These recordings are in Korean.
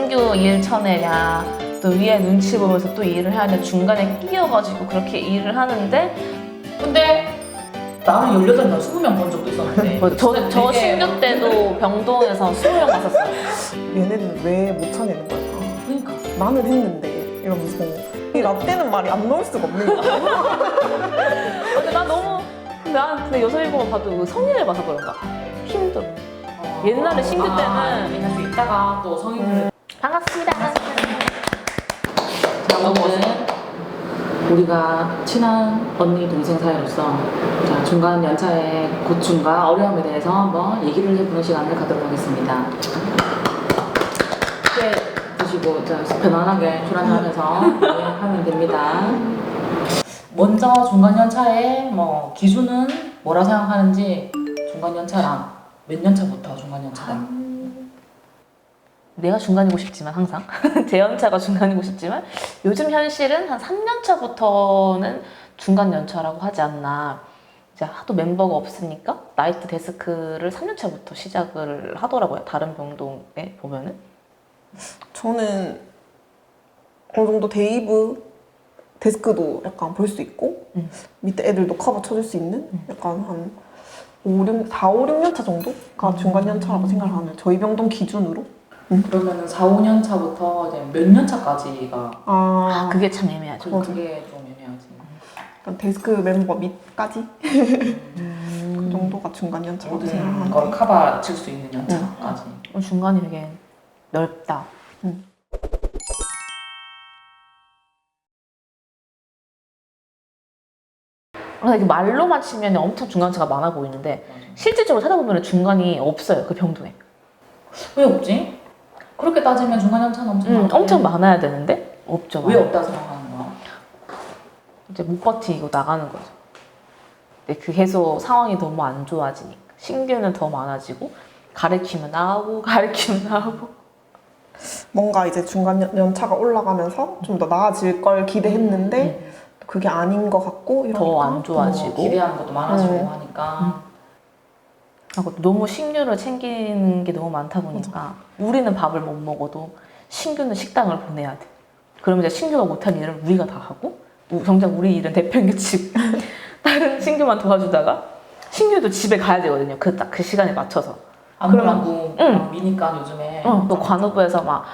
신규 일 쳐내랴, 또 위에 눈치 보면서 또 일을 해야 돼. 중간에 끼어가지고 그렇게 일을 하는데 근데 나는 18명, 20명 본 적도 있었는데 저 신규 때도 병동에서 20명 갔었어요. 얘네들은 왜 못 쳐내는 걸까? 그러니까 나는 했는데 이러면서 이 라떼는 말이 안 나올 수가 없는 거야. 근데 난 근데 여성일보만 봐도 그 성인을 봐서 그런가? 힘들어. 옛날에 신규 때는 얘기할 수 있다가 또 성인들 반갑습니다. 자, 오늘은 우리가 친한 언니 동생 사이로서 자, 중간 연차의 고충과 어려움에 대해서 한번 얘기를 해보는 시간을 갖도록 하겠습니다. 때 드시고 자, 편안하게 술 한잔하면서 하면 됩니다. 먼저 중간 연차의 뭐 기준은 뭐라 생각하는지 중간 연차랑 몇 년차부터 중간 연차다? 내가 중간이고 싶지만 항상 제 연차가 중간이고 싶지만 요즘 현실은 한 3년 차부터는 중간 연차라고 하지 않나. 이제 하도 멤버가 없으니까 나이트 데스크를 3년 차부터 시작을 하더라고요. 다른 병동에 보면은. 저는 어느 정도 데이브 데스크도 약간 볼 수 있고 밑에 애들도 커버 쳐줄 수 있는 약간 한 4, 5, 6년 차 정도가 중간 연차라고 생각을 하는 저희 병동 기준으로. 그러면은 4, 5년 차부터 이제 몇 년 차까지가 그게 참 애매하죠. 그게 좀 애매하지. 약간 데스크 멤버 밑까지 그 정도가 중간 연차라고 모든 생각하는 걸 커버 칠 수 있는 연차까지. 중간이 되게 넓다. 이렇게 말로만 치면 엄청 중간차가 많아 보이는데 실질적으로 찾아보면 중간이 없어요. 그 병동에. 왜 없지? 그렇게 따지면 중간 연차는 엄청 많은데 엄청 많아야 되는데 없죠. 왜 없다 생각하는 거야? 이제 못 버티고 나가는 거죠. 근데 그 계속 상황이 너무 안 좋아지니까 신규는 더 많아지고 가르치면 나오고 가르치면 나오고. 뭔가 이제 중간 연차가 올라가면서 좀 더 나아질 걸 기대했는데 그게 아닌 것 같고 이러니까 더 안 좋아지고 기대하는 것도 많아지고 하니까 하고 너무 신규를 챙기는 게 너무 많다 보니까 우리는 밥을 못 먹어도 신규는 식당을 보내야 돼. 그러면 이제 신규가 못한 일을 우리가 다 하고 정작 우리 일은 대평균치 다른 신규만 도와주다가 신규도 집에 가야 되거든요. 딱 그 시간에 맞춰서. 아무래도 미니까 요즘에 또 간호부에서 막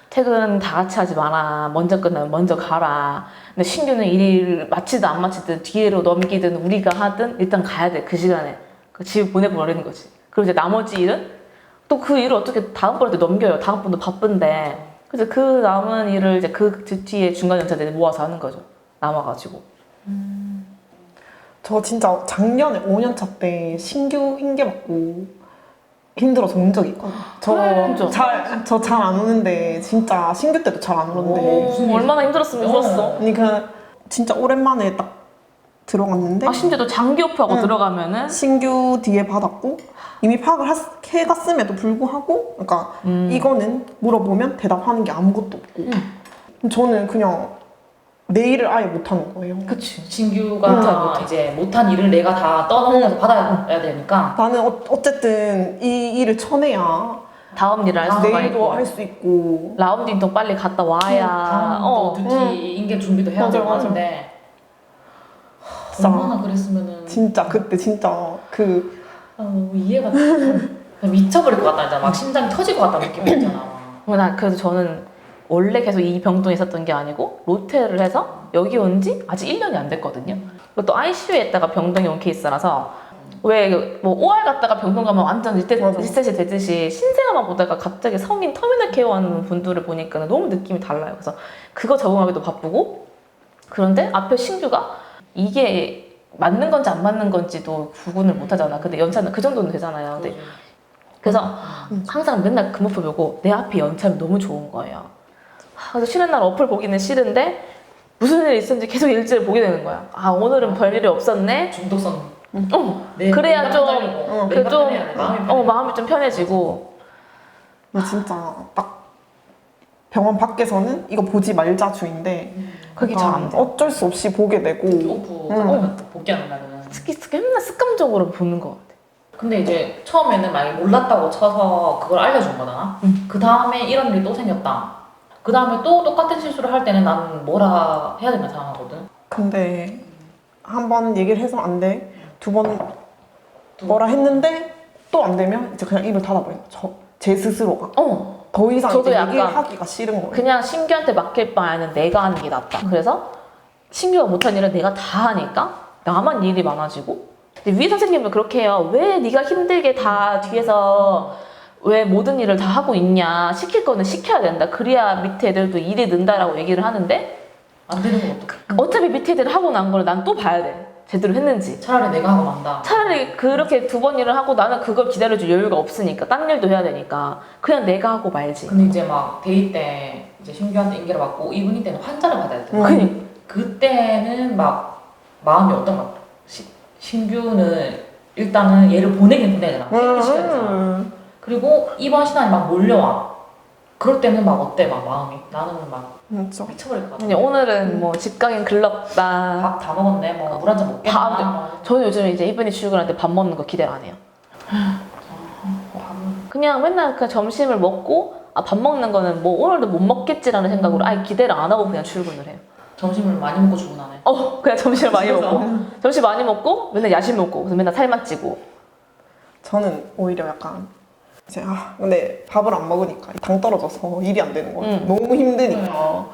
퇴근 다 같이 하지 마라. 먼저 끝나면 먼저 가라. 근데 신규는 일 마치든 안 마치든 뒤로 넘기든 우리가 하든 일단 가야 돼. 그 시간에. 집에 보내버리는 거지. 그리고 이제 나머지 일은 또 그 일을 어떻게 다음번에 넘겨요. 다음 번도 바쁜데. 그래서 그 남은 일을 이제 그 뒤에 중간 연차들이 모아서 하는 거죠. 남아가지고. 저 진짜 작년에 5년차 때 신규 인계 받고 힘들어서 온 적이 있거든요. 저 잘 안 오는데 진짜 신규 때도 잘 안 오는데 얼마나 힘들었으면 울었어. 그러니까 진짜 오랜만에 딱 들어갔는데 심지어 또 장기 오프하고 들어가면은 신규 뒤에 받았고 이미 파악을 해갔음에도 불구하고 그러니까 이거는 물어보면 대답하는 게 아무것도 없고 저는 그냥 내 일을 아예 못하는 거예요. 그치. 신규가 이제 못한 일을 내가 다 떠넘겨서 받아야 되니까 나는 어쨌든 이 일을 쳐내야 다음 일을 할 수가 내일도 있고 할 수 있고 라운딩도 빨리 갔다 와야 다음 또 듀티 인계 준비도 해야 될 것 같은데 얼마나 그랬으면은 진짜 그때 진짜 이해가 미쳐버릴 것 같다. 진짜 막 심장이 터질 것 같다는 느낌이 있잖아. 그래서 저는 원래 계속 이 병동에 있었던 게 아니고 로테를 해서 여기 온 지 아직 1년이 안 됐거든요. 그리고 또 ICU에 있다가 병동에 온 케이스라서 왜 뭐 OR 갔다가 병동 가면 완전 리셋이 되듯이 신생아만 보다가 갑자기 성인 터미널 케어 하는 분들을 보니까 너무 느낌이 달라요. 그래서 그거 적응하기도 바쁘고 그런데 앞에 신규가 이게 맞는 건지 안 맞는 건지도 구분을 못 하잖아. 근데 연차는 그 정도는 되잖아요. 근데 그래서 항상 맨날 그 모습 보고 내 앞에 연차면 너무 좋은 거예요. 그래서 쉬는 날 어플 보기는 싫은데 무슨 일이 있었는지 계속 일지를 보게 되는 거야. 오늘은 별일이 없었네. 중독성. 그래야 좀 마음이 좀 편해지고. 진짜 딱 병원 밖에서는 이거 보지 말자 주인데 그게 잘 안 돼. 어쩔 수 없이 보게 되고 오프 복귀하는 날은 특히 맨날 습관적으로 보는 것 같아. 근데 이제 처음에는 만약에 몰랐다고 쳐서 그걸 알려준 거잖아. 그 다음에 이런 일이 또 생겼다. 그 다음에 또 똑같은 실수를 할 때는 나는 뭐라 해야 된다 생각하거든. 근데 한 번 얘기를 해서 안 돼. 두 번 뭐라 했는데 또 안 되면 이제 그냥 입을 닫아버려요. 제 스스로가. 더 이상 저도 이제 약간 얘기를 하기가 싫은 거예요. 그냥 신규한테 맡길 바에는 내가 하는 게 낫다. 그래서 신규가 못한 일을 내가 다 하니까 나만 일이 많아지고. 근데 위에 선생님은 그렇게 해요. 왜 네가 힘들게 다 뒤에서 왜 모든 일을 다 하고 있냐. 시킬 거는 시켜야 된다. 그래야 밑에 애들도 일이 는다라고 얘기를 하는데 안 되는 건 어떡해. 어차피 밑에 애들 하고 난 걸 난 또 봐야 돼. 제대로 했는지. 차라리 내가 하고 만다. 차라리 그렇게 두 번 일을 하고 나는 그걸 기다려줄 여유가 없으니까 딴 일도 해야 되니까 그냥 내가 하고 말지. 근데 이제 막 데이 때 이제 신규한테 인계를 받고 이분이 때는 환자를 받아야 돼. 그니 그때는 막 마음이 어떤 거 신규는 일단은 얘를 보내긴 보내야 되나. 퇴근을 시켜야 되잖아. 그리고 입원 신환이 막 몰려와. 그럴 때는 막 어때? 막 마음이. 나는 막 진짜. 미쳐버릴 것 같아. 그냥 오늘은 뭐 집 가긴 글렀다. 밥 다 먹었네. 뭐 물 한 잔 먹겠나. 밥, 뭐. 저는 요즘 이제 이분이 출근할 때 밥 먹는 거 기대를 안 해요. 그냥 맨날 그냥 점심을 먹고 밥 먹는 거는 뭐 오늘도 못 먹겠지라는 생각으로 아예 기대를 안 하고 그냥 출근을 해요. 점심을 많이 먹고 출근하네. 그냥 점심을 많이 그래서? 먹고 점심 많이 먹고 맨날 야식 먹고 그래서 맨날 살만 찌고. 저는 오히려 약간 이제 근데 밥을 안 먹으니까 당 떨어져서 일이 안 되는 거예요. 너무 힘드니까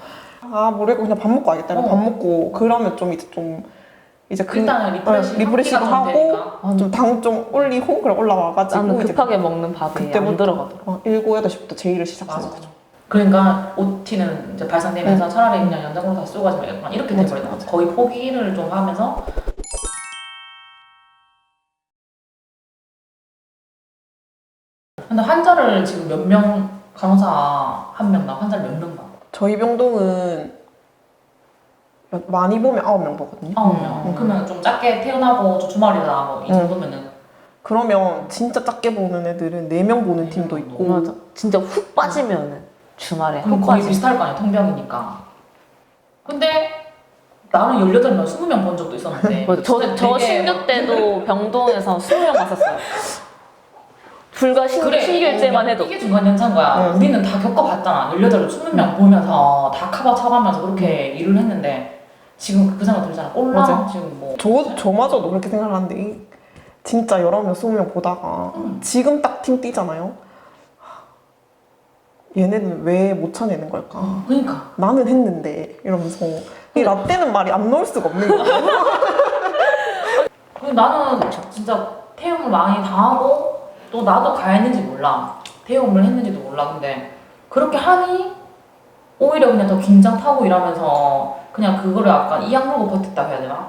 모르겠고 그냥 밥 먹고 와야겠다. 밥 먹고 그러면 좀 이제 일단은 리프레시도 합기가 좀 하고 되니까. 좀 당 좀 올리고 그래 올라와가지고 나는 이제 급하게 먹는 밥이 안 그때부터 들어가더라고. 7, 8시부터 제1을 시작하는 맞아. 거죠. 그러니까 OT는 이제 발생되면서 차라리 그냥 연장으로 다 쓰고 가지 말겠구나 이렇게 맞아, 돼버리는 맞아. 거지. 거의 포기를 좀 하면서 근데 환자를 지금 몇 명 간호사 한 명 나 환자를 몇 명 봐? 저희 병동은 많이 보면 9명 보거든요. 9명. 그러면 좀 작게 태어나고 주말이다 뭐 이 정도면은 그러면 진짜 작게 보는 애들은 4명 보는 팀도 있고 맞아. 진짜 훅 빠지면은 주말에 그럼 훅 거의 빠지. 비슷할 거 아니야 통병이니까. 근데 나는 18명 20명 본 적도 있었는데 맞아. 저 되게 신규 때도 병동에서 20명 갔었어요. 불과 신규일 때만 해도. 이게 중간연차인 거야. 우리는 다 겪어봤잖아. 18을 20명 보면서 다 커버 쳐가면서 그렇게 일을 했는데 지금 그 생각 들잖아. 꼴랑 맞아. 지금 뭐 저마저도 그렇게 생각하는데 진짜 19명, 20명 보다가 지금 딱 팀 뛰잖아요. 얘네는 왜 못 쳐내는 걸까? 그러니까 나는 했는데 이러면서 이 라떼는 말이 안 나올 수가 없는 거야. 그리고 나는 진짜 태움을 많이 당하고 또 나도 가했는지 몰라. 태움을 했는지도 몰라. 근데 그렇게 하니 오히려 그냥 더 긴장 타고 일하면서 그냥 그거를 약간 이 악물고 버텼다 해야 되나?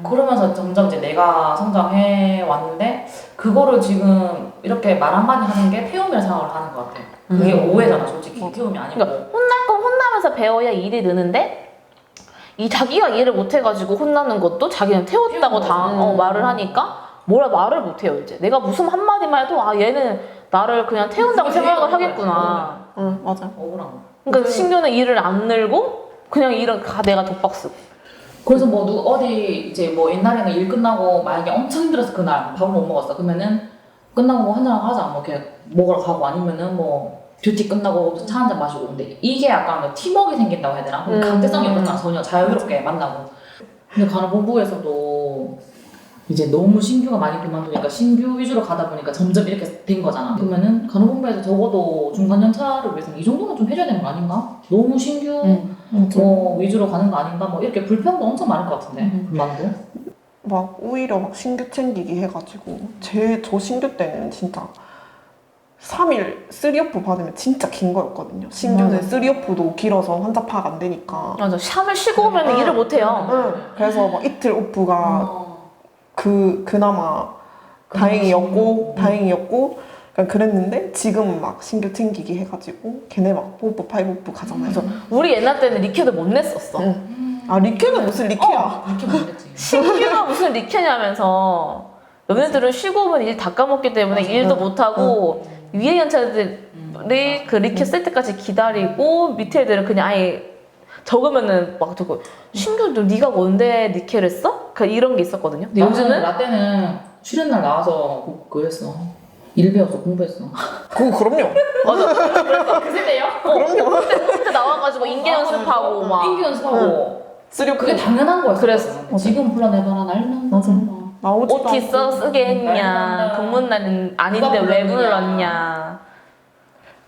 그러면서 점점 이제 내가 성장해 왔는데 그거를 지금 이렇게 말 한마디 하는 게 태움이라 생각을 하는 것 같아. 그게 오해잖아 솔직히. 태움이 아니고. 그러니까 혼날 건 혼나면서 배워야 일이 느는데 이 자기가 일을 못 해가지고 혼나는 것도 자기는 태웠다고 다 말을 하니까 말을 못 해요 이제. 내가 무슨 한마디만 해도 얘는 나를 그냥 태운다고 생각을 하겠구나. 응, 맞아. 억울한 거. 그러니까 신규는 일을 안 늘고 그냥 일은 내가 독박 쓰고. 그래서 뭐 어디 이제 뭐 옛날에는 일 끝나고 만약에 엄청 힘들어서 그날 밥을 못 먹었어. 그러면은 끝나고 뭐 한잔 하자. 뭐 이렇게 먹으러 가고 아니면은 뭐 듀티 끝나고 차 한잔 마시고. 근데 이게 약간 팀워크가 생긴다고 해야 되나? 강제성이 없었잖아. 전혀 자유롭게 만나고. 근데 간호본부에서도 이제 너무 신규가 많이 그만두니까 신규 위주로 가다 보니까 점점 이렇게 된 거잖아. 그러면은 간호본부에서 적어도 중간 연차를 위해서 이 정도는 좀 해줘야 되는 거 아닌가? 너무 신규 뭐 위주로 가는 거 아닌가? 뭐 이렇게 불평도 엄청 많을 것 같은데 불만도. 막 오히려 막 신규 챙기기 해가지고 저 신규 때는 진짜 3일 3오프 받으면 진짜 긴 거였거든요. 신규는 3오프도 길어서 환자 파악 안 되니까. 맞아. 샴을 쉬고 오면 일을 못 해요. 그래서 막 이틀 오프가 그나마 다행이었고 그냥 그랬는데 지금 막 신규 챙기기 해가지고 걔네 막 4오프, 5오프 가잖아요. 그래서 우리 옛날 때는 리케도 못 냈었어. 리케는 무슨 리케야? 이렇게 못했지. 신규가 무슨 리케냐면서 너네들은 쉬고 오면 일 다 까먹기 때문에 일도 못하고 위에 연차들이 그 리케 쓸 때까지 기다리고 밑에 애들은 그냥 아예 적으면은 막 저거 신규도 네가 뭔데 리케를 써? 그러니까 이런 게 있었거든요. 근데 요즘은 라떼는 출연날 나와서 그거 했어. 일 배웠어, 공부했어. 그럼요. 맞아. 그 세대요? 그럼요. 그때 나와가지고 인계 연습하고 막. 인기 연습하고. 쓰려 그게 당연한 거였어. 그랬어. 지금 불러내봐라 난리 난다. 나오지 OT 쓰게 했냐. 근무날은 아닌데 왜 불렀냐.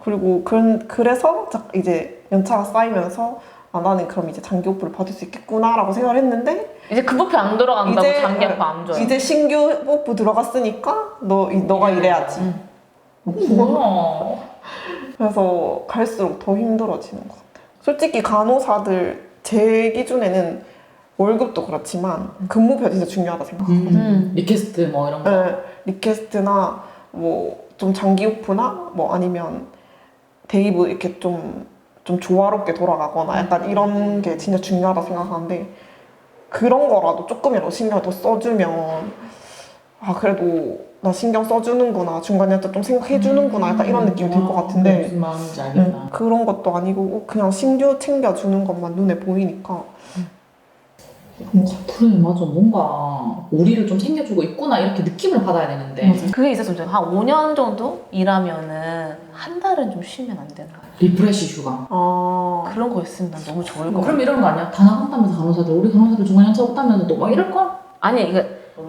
그리고 그래서 이제 연차가 쌓이면서 나는 그럼 이제 장기 오프를 받을 수 있겠구나라고 생각을 했는데 이제 급부피 안 돌아간다고 이제- 장기 아파 안 줘요. 이제 신규 오프 들어갔으니까 너가 일해야지. 뭐야. 그래서 갈수록 더 힘들어지는 것 같아요. 솔직히 간호사들 제 기준에는 월급도 그렇지만 근무표 진짜 중요하다 생각하거든요. 리퀘스트 뭐 이런 거. 네, 리퀘스트나 뭐 좀 장기 오프나 뭐 아니면 데이브 이렇게 좀 조화롭게 돌아가거나 약간 이런 게 진짜 중요하다 생각하는데 그런 거라도 조금이라도 신경을 더 써주면 아 그래도 나 신경 써주는구나 중간에 좀 생각해주는구나 약간 이런 느낌이 들 것 같은데 무슨 마음인지 알겠다. 그런 것도 아니고 그냥 신규 챙겨주는 것만 눈에 보이니까 그래 맞아 뭔가 우리를 좀 챙겨주고 있구나 이렇게 느낌을 받아야 되는데 그게 있었으면 좋겠어요. 한 5년 정도 일하면은 한 달은 좀 쉬면 안 되나. 리프레시 휴가. 그런 거 있으면 난 너무 좋을 것 같아. 그럼 이런 거 아니야? 다 나간다면서 간호사들 우리 간호사들 중간 연차 없다면서 또 막 이럴 걸? 아니 이거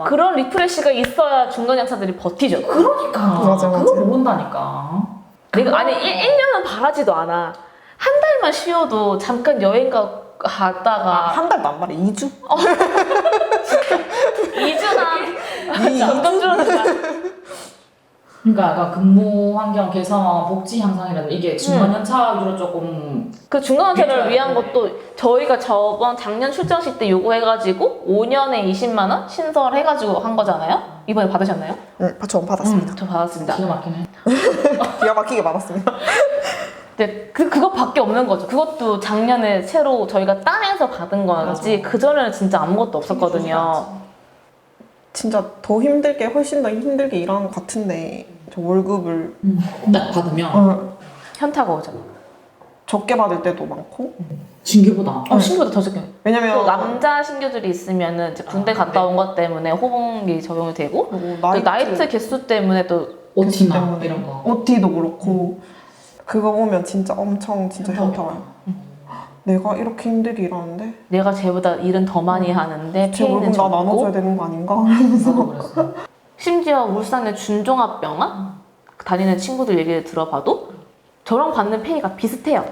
그런 리프레시가 있어야 중간 양차들이 버티죠. 그러니까 맞아. 그걸 모른다니까. 내가 아니 1년은 바라지도 않아. 한 달만 쉬어도 잠깐 여행 갔다가 한 달도 안 말해 2주? 2주나 점점 줄어든다. 그러니까 근무 환경 개선, 복지 향상이라든 이게 중간 연차 위주로 조금 그 중간 연차를 해줘야 위한 돼. 것도 저희가 작년 출정식 때 요구해가지고 5년에 20만 원 신설해가지고 한 거잖아요. 이번에 받으셨나요? 네, 전 받았습니다. 저 받았습니다. 기가 막히네. 기가 막히게 받았습니다. 근데 그것밖에 없는 거죠. 그것도 작년에 새로 저희가 따내서 받은 거였지 맞아. 그전에는 진짜 아무것도 없었거든요. 진짜 더 힘들게 훨씬 더 힘들게 일하는 것 같은데 저 월급을 딱 받으면 현타가 오죠. 적게 받을 때도 많고 신규보다 신규보다 더 적게. 왜냐면 또 남자 신규들이 있으면은 이제 군대 갔다 온 것 때문에 호봉이 적용이 되고 그리고 또 나이트 개수 때문에 또 OT나 때문에 이런 거. OT도 그렇고 그거 보면 진짜 엄청 진짜 현타 와요. 내가 이렇게 힘들게 일하는데 내가 쟤보다 일은 더 많이 하는데 제 월급 페이는 나 나눠줘야 적고 되는 거 아닌가? 나도 그랬어. 심지어 울산의 준종합병원 다니는 친구들 얘기를 들어봐도 저랑 받는 페이가 비슷해요.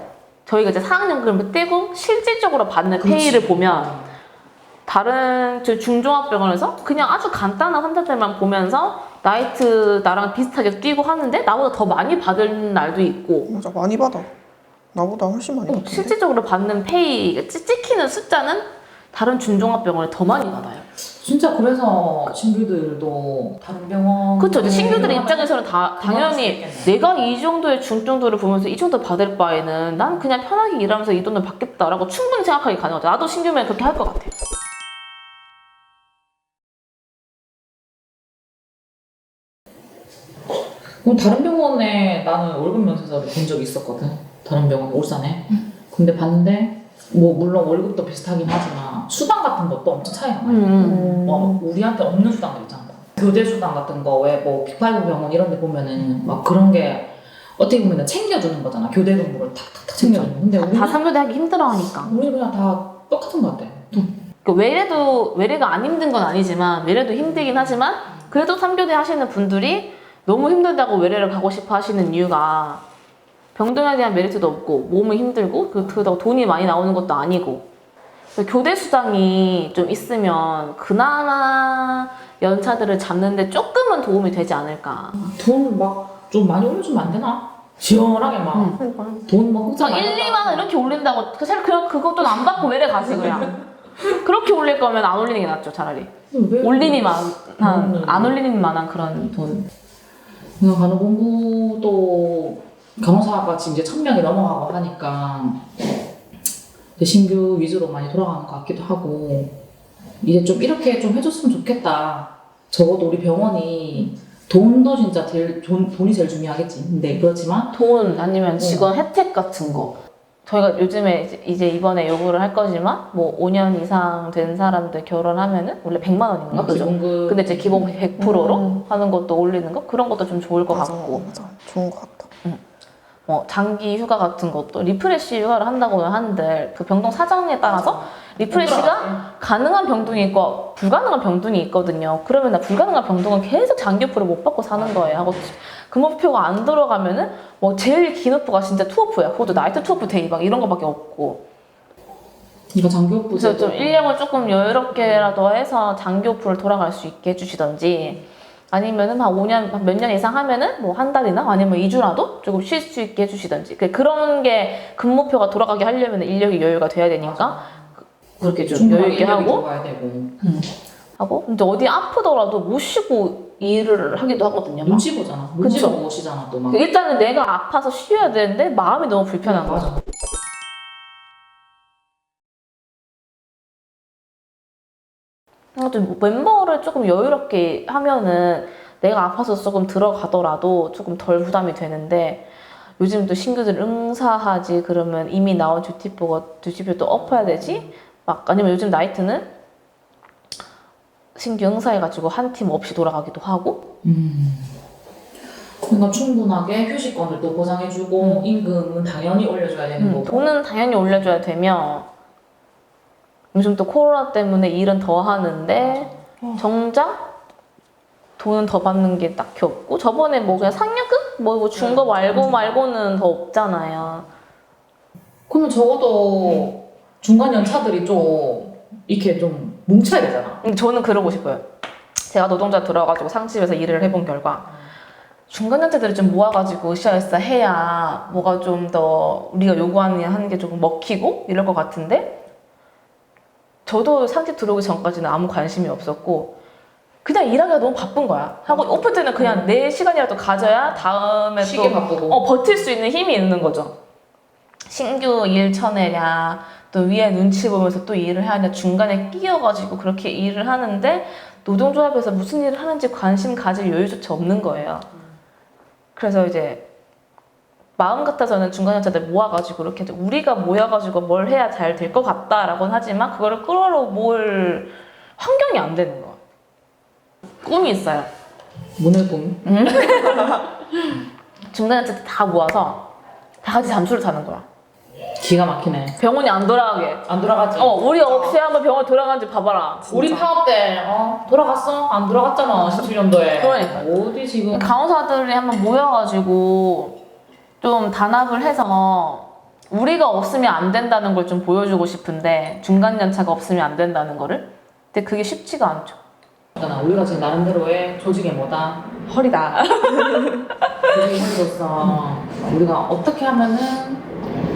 저희가 이제 4학년금을 떼고 실질적으로 받는 페이를 보면 다른 저 중종합병원에서 그냥 아주 간단한 환자들만 보면서 나이트 나랑 비슷하게 뛰고 하는데 나보다 더 많이 받을 날도 있고 맞아 많이 받아. 나보다 훨씬 많이 받던데. 실질적으로 받는 페이 찍히는 숫자는 다른 중종합병원에 더 많이 받아요. 진짜 그래서 신규들도 다른 병원 그렇죠. 이제 신규들 입장에서는 당연히 내가 이 정도의 중증도를 보면서 이 정도 받을 바에는 난 그냥 편하게 일하면서 이 돈을 받겠다라고 충분히 생각하기 가능하죠. 나도 신규면 그렇게 할 것 같아요. 그럼 다른 병원에 나는 월급 면세사를 본 적이 있었거든. 다른 병원 울산에. 근데 봤는데 뭐 물론 월급도 비슷하긴 하지만 수당 같은 것도 엄청 차이가 나요. 뭐 우리한테 없는 수당들 있잖아. 교대 수당 같은 거 왜 뭐 빅5 병원 이런 데 보면은 막 그런 게 어떻게 보면 챙겨주는 거잖아. 교대 근무를 탁탁탁 챙겨주는 거. 근데 우리는 다 3교대 하기 힘들어하니까. 우리 그냥 다 똑같은 것 같아. 외래가 안 힘든 건 아니지만 외래도 힘들긴 하지만 그래도 3교대 하시는 분들이 너무 힘들다고 외래를 가고 싶어 하시는 이유가 병동에 대한 메리트도 없고 몸은 힘들고 그렇다고 돈이 많이 나오는 것도 아니고 교대 수당이 좀 있으면 그나마 연차들을 잡는데 조금은 도움이 되지 않을까. 돈 막 좀 많이 올려주면 안 되나? 시원하게 막 돈뭐 흑자 1, 2만 원 이렇게 올린다고 사실 그냥 그것도 안 받고 외래 가지 그냥. 그렇게 올릴 거면 안 올리는 게 낫죠 차라리. 올리니만 안 올리니만한 그런 돈. 그냥 간호공부도 간호사가 지금 이제 1000명이 넘어가고 하니까 이제 신규 위주로 많이 돌아가는 것 같기도 하고 이제 좀 이렇게 좀 해줬으면 좋겠다. 적어도 우리 병원이 돈도 진짜 돈이 제일 중요하겠지. 근데 그렇지만 돈 아니면 직원 혜택 같은 거. 저희가 요즘에 이제 이번에 요구를 할 거지만 뭐 5년 이상 된 사람들 결혼하면은 원래 100만 원인가 그죠? 기본급. 근데 이제 기본 100%로 하는 것도 올리는 거 그런 것도 좀 좋을 것 맞아, 같고 맞아. 좋은 것 같다. 장기 휴가 같은 것도 리프레시 휴가를 한다고 하는데 그 병동 사정에 따라서 리프레시가 가능한 병동이 있고 불가능한 병동이 있거든요. 그러면 나 불가능한 병동은 계속 장기 오프를 못 받고 사는 거예요. 하고 금오표가 안 들어가면은 뭐 제일 긴 오프가 진짜 투오프야. 그것도 나이트 투오프 데이 막 이런 거밖에 없고. 이거 장기호프 그래서 좀 인력을 조금 여유롭게라도 해서 장기 오프를 돌아갈 수 있게 해주시던지 아니면은 한 5년, 몇 년 이상 하면은 뭐 한 달이나 아니면 2주라도 조금 쉴 수 있게 해주시던지 그런 게 근무표가 돌아가게 하려면 인력이 여유가 돼야 되니까 그렇게 좀 여유 있게 하고 하고 근데 어디 아프더라도 못 쉬고 일을 하기도 하거든요. 막. 눈치 보잖아. 눈치 그쵸. 보고 오시잖아 또 막. 일단은 내가 아파서 쉬어야 되는데 마음이 너무 불편한 거야. 맞아. 좀 멤버를 조금 여유롭게 하면은 내가 아파서 조금 들어가더라도 조금 덜 부담이 되는데 요즘 또 신규들 응사하지 그러면 이미 나온 듀티표 또 엎어야 되지? 막 아니면 요즘 나이트는 신규 응사해가지고 한 팀 없이 돌아가기도 하고 그러니까 충분하게 휴식권을 또 보장해주고 임금은 당연히 올려줘야 되는 거고. 돈은 당연히 올려줘야 되며 요즘 또 코로나 때문에 일은 더 하는데 정작 돈은 더 받는 게 딱히 없고 저번에 뭐 그냥 상여금? 뭐 준 거 말고는 더 없잖아요. 그러면 적어도 중간 연차들이 좀 이렇게 좀 뭉쳐야 되잖아. 근데 저는 그러고 싶어요. 제가 노동자 들어가지고 상집에서 일을 해본 결과 중간 연차들을 좀 모아가지고 으쌰으쌰 해야 뭐가 좀 더 우리가 요구하는 게 조금 먹히고 이럴 것 같은데 저도 상집 들어오기 전까지는 아무 관심이 없었고 그냥 일하기가 너무 바쁜 거야. 하고 오프 때는 그냥 내 시간이라도 가져야 다음에 쉬게 또 바쁘고. 버틸 수 있는 힘이 있는 거죠. 신규 일 쳐내랴 또 위에 눈치 보면서 또 일을 해야 하냐 중간에 끼어가지고 그렇게 일을 하는데 노동조합에서 무슨 일을 하는지 관심 가질 여유조차 없는 거예요. 그래서 이제 마음 같아서는 중간연차들 모아가지고 이렇게 우리가 모여가지고 뭘 해야 잘 될 것 같다라고는 하지만 그거를 끌어모을 환경이 안 되는 거야. 꿈이 있어요. 문의 꿈. 중간연차들 다 모아서 다 같이 잠수를 타는 거야. 기가 막히네. 병원이 안 돌아가게. 안 돌아가지. 우리 없이 한번 병원 돌아가는지 봐봐라. 우리 파업 때 돌아갔어? 안 돌아갔잖아 17년도에. 그러니까. 어디 지금. 간호사들이 한번 모여가지고 좀 단합을 해서 우리가 없으면 안 된다는 걸 좀 보여주고 싶은데 중간연차가 없으면 안 된다는 거를 근데 그게 쉽지가 않죠. 우리가 지금 나름대로의 조직의 뭐다? 허리다. 조직의 허리로서 우리가 어떻게 하면은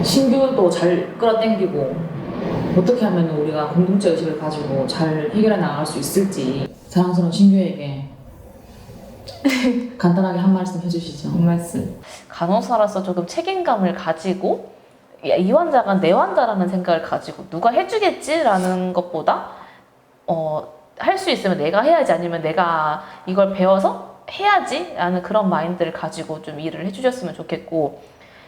신규도 잘 끌어당기고 어떻게 하면 우리가 공동체 의식을 가지고 잘 해결해 나갈 수 있을지 사랑스러운 신규에게 간단하게 한 말씀 해주시죠. 한 말씀. 간호사로서 조금 책임감을 가지고 이 환자가 내 환자라는 생각을 가지고 누가 해주겠지라는 것보다 할 수 있으면 내가 해야지 아니면 내가 이걸 배워서 해야지 라는 그런 마인드를 가지고 좀 일을 해주셨으면 좋겠고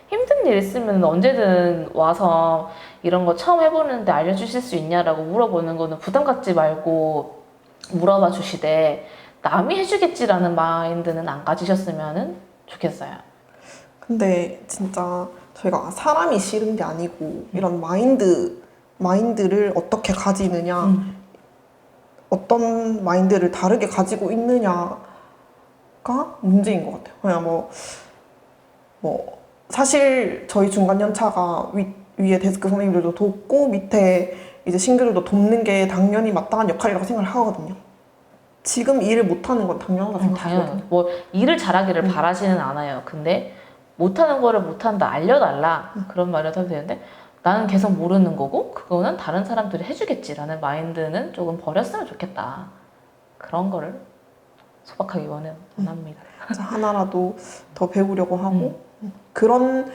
힘든 일 있으면 언제든 와서 이런 거 처음 해보는데 알려주실 수 있냐라고 물어보는 거는 부담 갖지 말고 물어봐 주시되 남이 해주겠지라는 마인드는 안 가지셨으면 좋겠어요. 근데 진짜 저희가 사람이 싫은 게 아니고 이런 마인드를 어떻게 가지느냐 어떤 마인드를 다르게 가지고 있느냐가 문제인 것 같아요. 그냥 뭐 사실 저희 중간 연차가 위에 데스크 선생님들도 돕고 밑에 이제 신규들도 돕는 게 당연히 마땅한 역할이라고 생각을 하거든요. 지금 일을 못하는 건 당연하다 생각하거든요. 당연히 뭐 일을 잘하기를 바라지는 않아요. 근데 못하는 거를 못한다 알려달라 그런 말을 해도 되는데 나는 계속 모르는 거고 그거는 다른 사람들이 해주겠지라는 마인드는 조금 버렸으면 좋겠다. 그런 거를 소박하게 원합니다. 하나라도 더 배우려고 하고 그런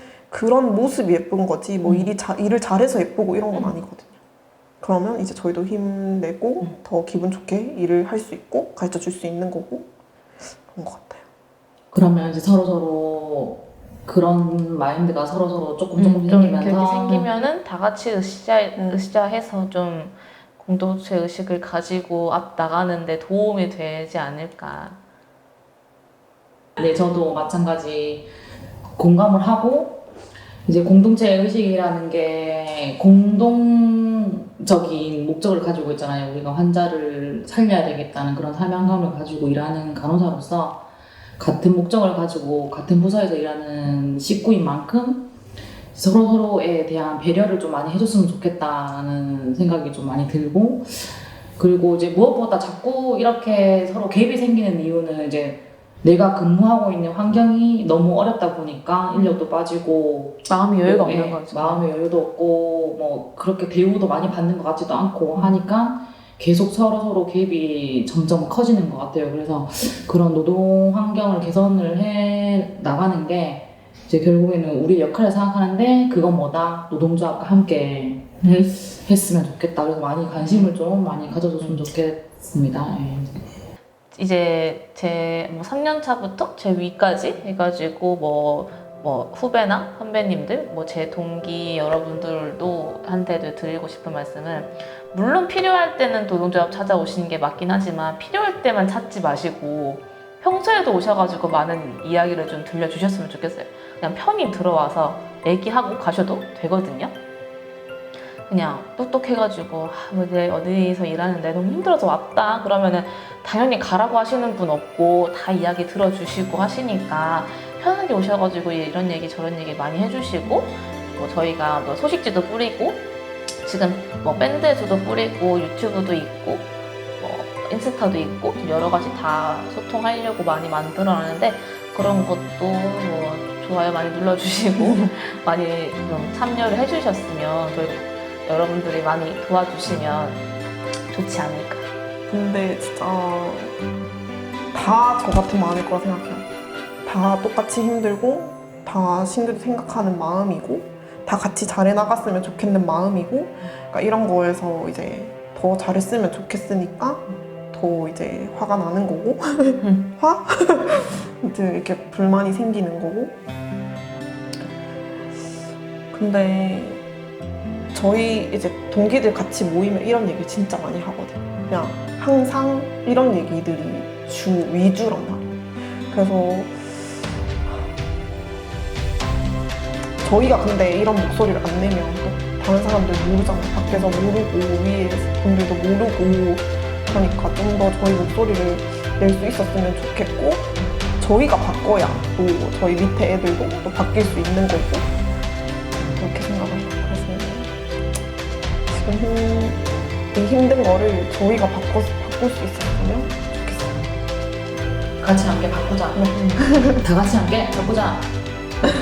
모습이 예쁜 거지 뭐 일을 잘해서 예쁘고 이런 건 아니거든요. 그러면 이제 저희도 힘내고 더 기분 좋게 일을 할 수 있고 가르쳐 줄 수 있는 거고 그런 것 같아요. 그러면 이제 서로 그런 마인드가 서로 조금 좀 생기면서 이렇게 생기면은 다 같이 으쌰해서 좀 공동체 의식을 가지고 앞 나가는데 도움이 되지 않을까. 네, 저도 마찬가지 공감을 하고 이제 공동체 의식이라는 게 공동적인 목적을 가지고 있잖아요. 우리가 환자를 살려야 되겠다는 그런 사명감을 가지고 일하는 간호사로서 같은 목적을 가지고 같은 부서에서 일하는 식구인 만큼 서로서로에 대한 배려를 좀 많이 해줬으면 좋겠다는 생각이 좀 많이 들고, 그리고 이제 무엇보다 자꾸 이렇게 서로 갭이 생기는 이유는 이제 내가 근무하고 있는 환경이 너무 어렵다 보니까 인력도 빠지고 마음이 여유가 뭐, 없는 예, 거죠. 마음의 여유도 없고 뭐 그렇게 대우도 많이 받는 것 같지도 않고 하니까 계속 서로 갭이 점점 커지는 것 같아요. 그래서 그런 노동 환경을 개선을 해 나가는 게 이제 결국에는 우리 역할을 생각하는데 그건 뭐다? 노동조합과 함께 했으면 좋겠다. 그래서 많이 관심을 좀 많이 가져줬으면 좋겠습니다. 예. 이제 제 3년 차부터 제 위까지 해가지고 뭐 후배나 선배님들, 뭐 제 동기 여러분들도 한테도 드리고 싶은 말씀은, 물론 필요할 때는 노동조합 찾아오시는 게 맞긴 하지만 필요할 때만 찾지 마시고 평소에도 오셔가지고 많은 이야기를 좀 들려주셨으면 좋겠어요. 그냥 편히 들어와서 얘기하고 가셔도 되거든요. 그냥 똑똑해가지고 뭐 내가 어디서 일하는데 너무 힘들어서 왔다 그러면은 당연히 가라고 하시는 분 없고 다 이야기 들어주시고 하시니까 편하게 오셔가지고 이런 얘기 저런 얘기 많이 해주시고, 뭐 저희가 뭐 소식지도 뿌리고 지금 뭐 밴드에서도 뿌리고 유튜브도 있고 뭐 인스타도 있고 여러 가지 다 소통하려고 많이 만들어놨는데, 그런 것도 뭐 좋아요 많이 눌러주시고 많이 좀 참여를 해주셨으면, 저희 여러분들이 많이 도와주시면 좋지 않을까. 근데 진짜 다 저 같은 마음일 거라 생각해요. 다 똑같이 힘들고 다 신들이 생각하는 마음이고 다 같이 잘해 나갔으면 좋겠는 마음이고, 그러니까 이런 거에서 이제 더 잘했으면 좋겠으니까 더 이제 화가 나는 거고 화? 이제 이렇게 불만이 생기는 거고. 근데 저희 이제 동기들 같이 모이면 이런 얘기 진짜 많이 하거든요. 그냥 항상 이런 얘기들이 위주란 말이에요. 그래서 저희가 근데 이런 목소리를 안 내면 또 다른 사람들 모르잖아요. 밖에서 모르고 위에 분들도 모르고 하니까 좀 더 저희 목소리를 낼 수 있었으면 좋겠고, 저희가 바꿔야 또 저희 밑에 애들도 또 바뀔 수 있는 거고, 그렇게 생각합니다. 그래서 지금 이 힘든 거를 저희가 바꿀 수 있었으면 좋겠어요. 같이 함께 바꾸자. 다 같이 함께 바꾸자.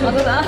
맞아.